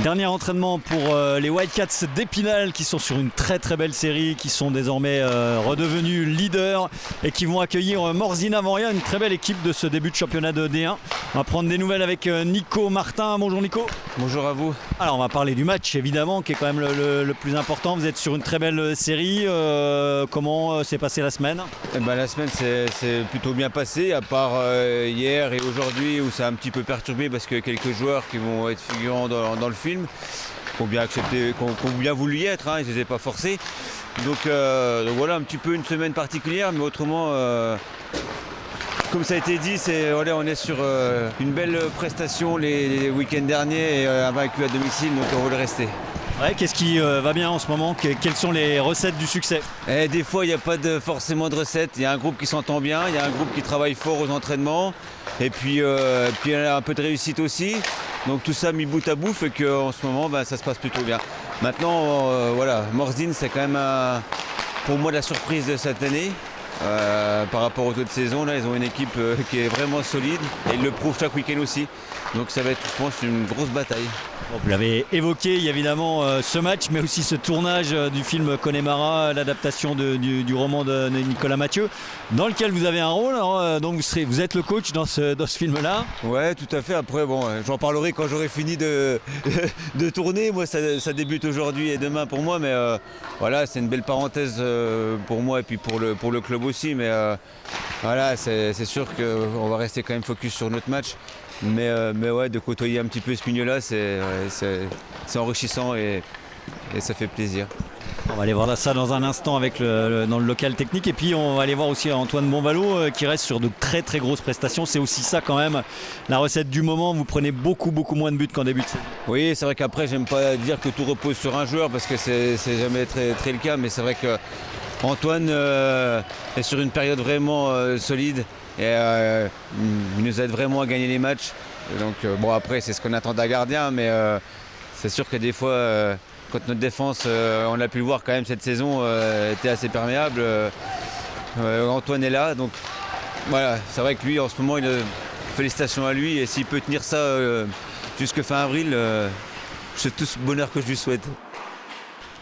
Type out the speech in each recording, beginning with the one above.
Dernier entraînement pour les Wildcats d'Épinal qui sont sur une très très belle série, qui sont désormais redevenus leaders et qui vont accueillir Morzine Avanria, une très belle équipe de ce début de championnat de D1. On va prendre des nouvelles avec Nico Martin. Bonjour Nico. Bonjour à vous. Alors on va parler du match évidemment qui est quand même le plus important. Vous êtes sur une très belle série. Comment s'est passée la semaine? La semaine c'est plutôt bien passé, à part hier et aujourd'hui où ça a un petit peu perturbé parce que quelques joueurs qui vont être figurants dans le film qui ont bien accepté, qui ont bien voulu y être, ils ne les ai pas forcés. Donc voilà, un petit peu une semaine particulière, mais autrement, comme ça a été dit, on est sur une belle prestation les week-ends derniers et invaincu à domicile, donc on veut le rester. Ouais, qu'est-ce qui va bien en ce moment? Quelles sont les recettes du succès? Des fois, il n'y a pas forcément de recettes. Il y a un groupe qui s'entend bien, il y a un groupe qui travaille fort aux entraînements, et puis il y a un peu de réussite aussi. Donc tout ça mis bout à bout fait qu'en ce moment, ça se passe plutôt bien. Maintenant, voilà, Morzine, c'est quand même pour moi la surprise de cette année. Par rapport aux autres saisons, là, ils ont une équipe qui est vraiment solide et ils le prouvent chaque week-end aussi. Donc ça va être, je pense, une grosse bataille. Bon, vous l'avez évoqué, il y a évidemment ce match, mais aussi ce tournage du film Connemara, l'adaptation du roman de Nicolas Mathieu, dans lequel vous avez un rôle. Donc vous êtes le coach dans ce film-là. Ouais, tout à fait. Après, j'en parlerai quand j'aurai fini de tourner. Moi, ça débute aujourd'hui et demain pour moi, mais voilà, c'est une belle parenthèse pour moi et puis pour le club aussi. Mais voilà, c'est sûr qu'on va rester quand même focus sur notre match. Mais ouais, de côtoyer un petit peu ce milieu-là, c'est enrichissant et ça fait plaisir. On va aller voir ça dans un instant dans le local technique. Et puis on va aller voir aussi Antoine Bonvalot qui reste sur de très très grosses prestations. C'est aussi ça quand même, la recette du moment. Vous prenez beaucoup moins de buts qu'en début de saison. Oui, c'est vrai qu'après, j'aime pas dire que tout repose sur un joueur parce que c'est jamais très le cas. Mais c'est vrai que Antoine est sur une période vraiment solide. Et il nous aide vraiment à gagner les matchs. Et donc après c'est ce qu'on attend d'un gardien, mais c'est sûr que des fois quand notre défense, on a pu le voir quand même cette saison, était assez perméable. Antoine est là, donc voilà, c'est vrai que lui en ce moment, félicitations à lui, et s'il peut tenir ça jusque fin avril, c'est tout ce bonheur que je lui souhaite.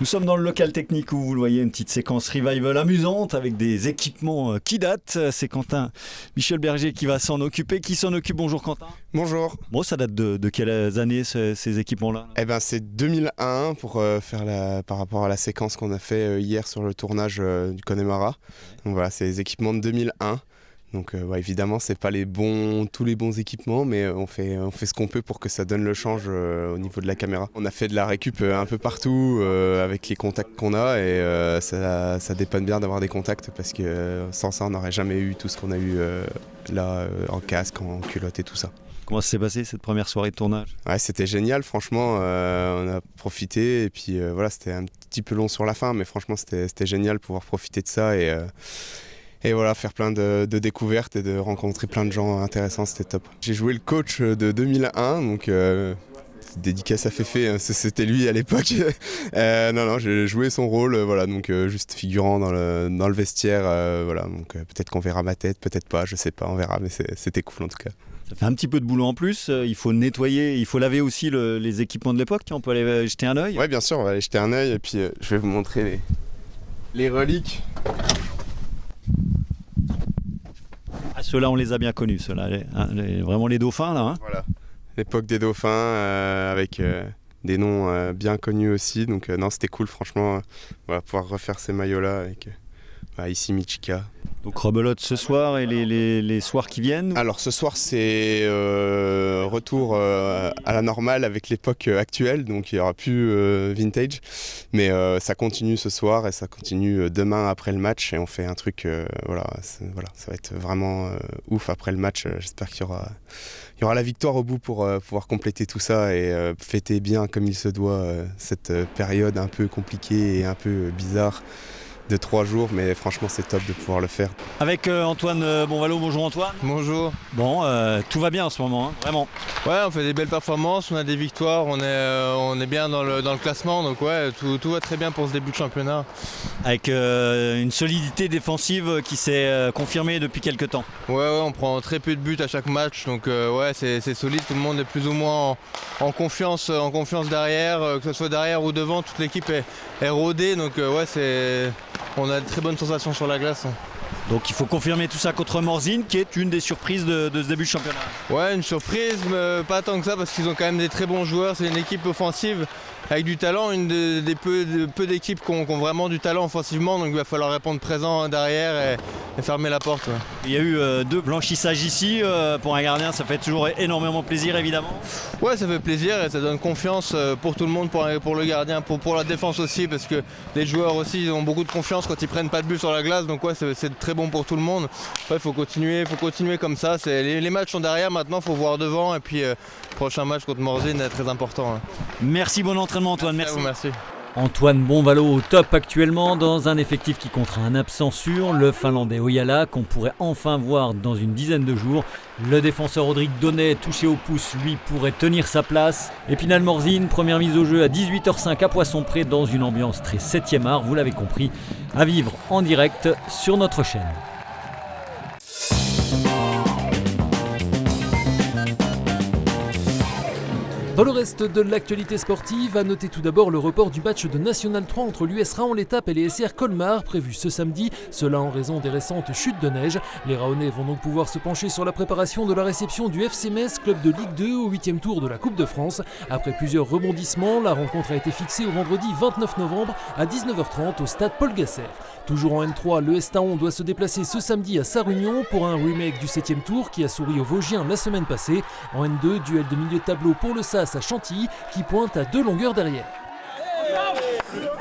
Nous sommes dans le local technique où vous le voyez, une petite séquence revival amusante avec des équipements qui datent. C'est Quentin Michel Berger qui va s'en occuper. Qui s'en occupe? Bonjour Quentin. Bonjour. Bon, ça date de quelles années ces équipements-là? C'est 2001 pour par rapport à la séquence qu'on a fait hier sur le tournage du Connemara. Donc voilà, c'est les équipements de 2001. Donc évidemment, c'est pas tous les bons équipements, mais on fait ce qu'on peut pour que ça donne le change au niveau de la caméra. On a fait de la récup un peu partout avec les contacts qu'on a, et ça dépanne bien d'avoir des contacts parce que sans ça, on n'aurait jamais eu tout ce qu'on a eu là en casque, en culotte et tout ça. Comment ça s'est passé cette première soirée de tournage? Ouais, c'était génial, franchement, on a profité, et puis voilà, c'était un petit peu long sur la fin, mais franchement c'était génial de pouvoir profiter de ça et voilà, faire plein de découvertes et de rencontrer plein de gens intéressants, c'était top. J'ai joué le coach de 2001, donc dédicace à Féfé, c'était lui à l'époque. Non, j'ai joué son rôle, voilà, donc juste figurant dans le vestiaire, voilà, donc peut-être qu'on verra ma tête, peut-être pas, je sais pas, on verra, mais c'était cool en tout cas. Ça fait un petit peu de boulot en plus, il faut nettoyer, il faut laver aussi les équipements de l'époque, on peut aller jeter un œil? Ouais, bien sûr, on va aller jeter un œil, et puis je vais vous montrer les reliques. Ah, ceux-là, on les a bien connus, ceux-là, vraiment les dauphins là. Voilà, l'époque des dauphins avec des noms bien connus aussi, donc non, c'était cool franchement, pouvoir refaire ces maillots-là avec ici Michika. Donc rebelote ce soir et les soirs qui viennent? Alors ce soir c'est retour à la normale avec l'époque actuelle, donc il n'y aura plus vintage, mais ça continue ce soir et ça continue demain après le match, et on fait un truc, ça va être vraiment ouf après le match. J'espère qu'il y aura la victoire au bout pour pouvoir compléter tout ça et fêter bien comme il se doit cette période un peu compliquée et un peu bizarre de 3 jours, mais franchement c'est top de pouvoir le faire. Avec Antoine Bonvalot. Bonjour Antoine. Bonjour. Bon, tout va bien en ce moment, hein, vraiment. Ouais, on fait des belles performances, on a des victoires, on est bien dans le classement, donc ouais, tout va très bien pour ce début de championnat. Avec une solidité défensive qui s'est confirmée depuis quelques temps. Ouais, on prend très peu de buts à chaque match, donc ouais, c'est solide, tout le monde est plus ou moins en confiance derrière, que ce soit derrière ou devant, toute l'équipe est rodée, donc ouais, on a de très bonnes sensations sur la glace. Donc il faut confirmer tout ça contre Morzine, qui est une des surprises de ce début de championnat. Ouais, une surprise, mais pas tant que ça, parce qu'ils ont quand même des très bons joueurs, c'est une équipe offensive avec du talent, une des peu d'équipes qui ont vraiment du talent offensivement, donc il va falloir répondre présent derrière et fermer la porte. Ouais. Il y a eu 2 blanchissages ici, pour un gardien ça fait toujours énormément plaisir évidemment. Ouais, ça fait plaisir et ça donne confiance pour tout le monde, pour le gardien, pour la défense aussi, parce que les joueurs aussi ils ont beaucoup de confiance quand ils prennent pas de but sur la glace, donc ouais, c'est très bon pour tout le monde. Il faut continuer comme ça, les matchs sont derrière maintenant, il faut voir devant et puis prochain match contre Morzine est très important. Ouais. Merci, bon entraînement Antoine, merci. Merci. Antoine Bonvalot au top actuellement dans un effectif qui comptera un absent sûr, le Finlandais Ojala qu'on pourrait enfin voir dans une dizaine de jours. Le défenseur Rodrigue Donnet touché au pouce, lui pourrait tenir sa place. Épinal Morzine, première mise au jeu à 18h05 à Poisson-Pré dans une ambiance très 7e art, vous l'avez compris, à vivre en direct sur notre chaîne. Dans le reste de l'actualité sportive, à noter tout d'abord le report du match de National 3 entre l'US Raon-l'Étape et les SR Colmar, prévu ce samedi, cela en raison des récentes chutes de neige. Les Raonais vont donc pouvoir se pencher sur la préparation de la réception du FC Metz, club de Ligue 2 au 8e tour de la Coupe de France. Après plusieurs rebondissements, la rencontre a été fixée au vendredi 29 novembre à 19h30 au stade Paul Gasser. Toujours en N3, l'ES Taon doit se déplacer ce samedi à Sarre-Union pour un remake du 7e tour qui a souri aux Vosgiens la semaine passée. En N2, duel de milieu de tableau pour le SAS à Chantilly qui pointe à 2 longueurs derrière.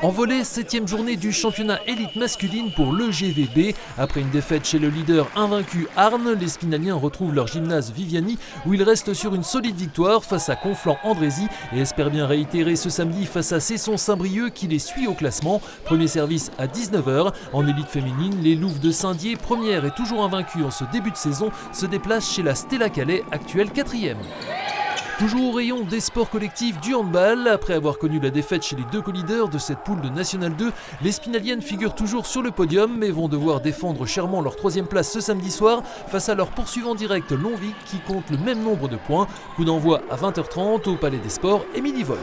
En volley, 7e journée du championnat élite masculine pour le GVB. Après une défaite chez le leader invaincu Arnes, les Spinaliens retrouvent leur gymnase Viviani où ils restent sur une solide victoire face à Conflans-Andrézy et espèrent bien réitérer ce samedi face à Cesson-Saint-Brieuc qui les suit au classement. Premier service à 19h. En élite féminine, les Louves de Saint-Dié, première et toujours invaincue en ce début de saison, se déplacent chez la Stella Calais, actuelle 4e. Toujours au rayon des sports collectifs du handball, après avoir connu la défaite chez les 2 co-leaders de cette poule de National 2, les Spinaliennes figurent toujours sur le podium mais vont devoir défendre chèrement leur 3e place ce samedi soir face à leur poursuivant direct Lonvic qui compte le même nombre de points. Coup d'envoi à 20h30 au Palais des Sports, Émilie Wolf.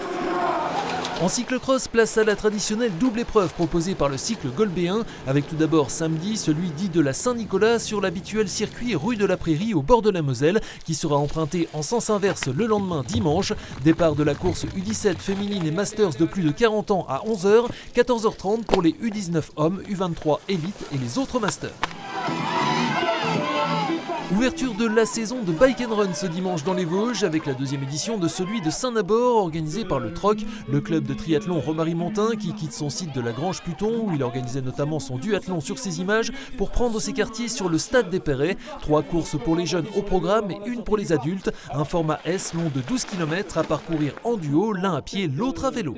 En cyclocross, place à la traditionnelle double épreuve proposée par le cycle golbéen, avec tout d'abord samedi celui dit de la Saint-Nicolas sur l'habituel circuit rue de la Prairie au bord de la Moselle, qui sera emprunté en sens inverse le lendemain dimanche. Départ de la course U17 féminine et Masters de plus de 40 ans à 11h, 14h30 pour les U19 hommes, U23 élite et les autres Masters. Ouverture de la saison de Bike and Run ce dimanche dans les Vosges avec la 2e édition de celui de Saint-Nabord organisé par le TROC, le club de triathlon Romary-Montin qui quitte son site de la Grange-Puton où il organisait notamment son duathlon sur ses images pour prendre ses quartiers sur le stade des Perrets. 3 courses pour les jeunes au programme et une pour les adultes, un format S long de 12 km à parcourir en duo, l'un à pied, l'autre à vélo.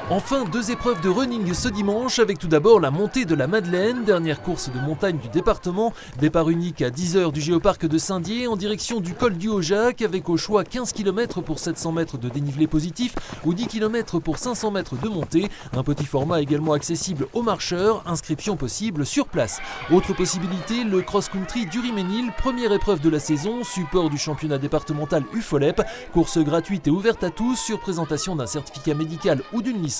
Enfin, 2 épreuves de running ce dimanche avec tout d'abord la montée de la Madeleine, dernière course de montagne du département. Départ unique à 10h du Géoparc de Saint-Dié en direction du col du Haut-Jacques avec au choix 15 km pour 700 mètres de dénivelé positif ou 10 km pour 500 mètres de montée. Un petit format également accessible aux marcheurs, inscription possible sur place. Autre possibilité, le cross-country du Riménil, première épreuve de la saison, support du championnat départemental UFOLEP. Course gratuite et ouverte à tous sur présentation d'un certificat médical ou d'une licence.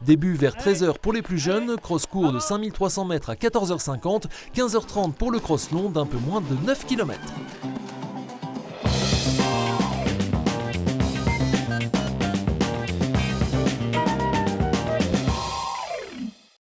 Début vers 13h pour les plus jeunes, cross court de 5300 mètres à 14h50, 15h30 pour le cross long d'un peu moins de 9 km.